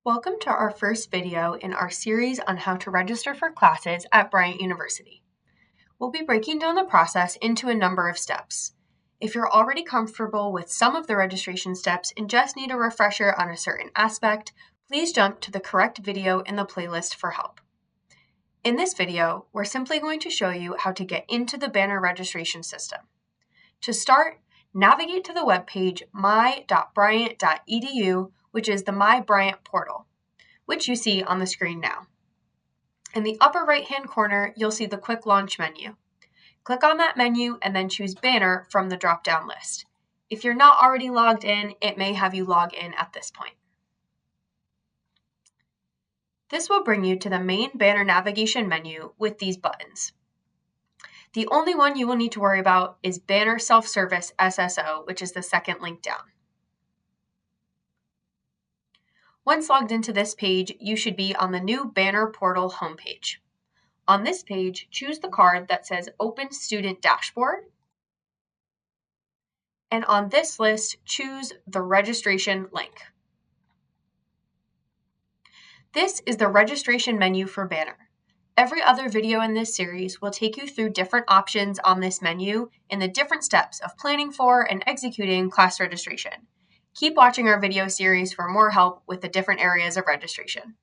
Welcome to our first video in our series on how to register for classes at Bryant University. We'll be breaking down the process into a number of steps. If you're already comfortable with some of the registration steps and just need a refresher on a certain aspect, please jump to the correct video in the playlist for help. In this video, we're simply going to show you how to get into the Banner registration system. To start, navigate to the webpage my.bryant.edu, which is the My Bryant portal, which you see on the screen now. In the upper right-hand corner, you'll see the Quick Launch menu. Click on that menu and then choose Banner from the drop-down list. If you're not already logged in, it may have you log in at this point. This will bring you to the main Banner navigation menu with these buttons. The only one you will need to worry about is Banner Self-Service SSO, which is the second link down. Once logged into this page, you should be on the new Banner portal homepage. On this page, choose the card that says Open Student Dashboard. And on this list, choose the registration link. This is the registration menu for Banner. Every other video in this series will take you through different options on this menu and the different steps of planning for and executing class registration. Keep watching our video series for more help with the different areas of registration.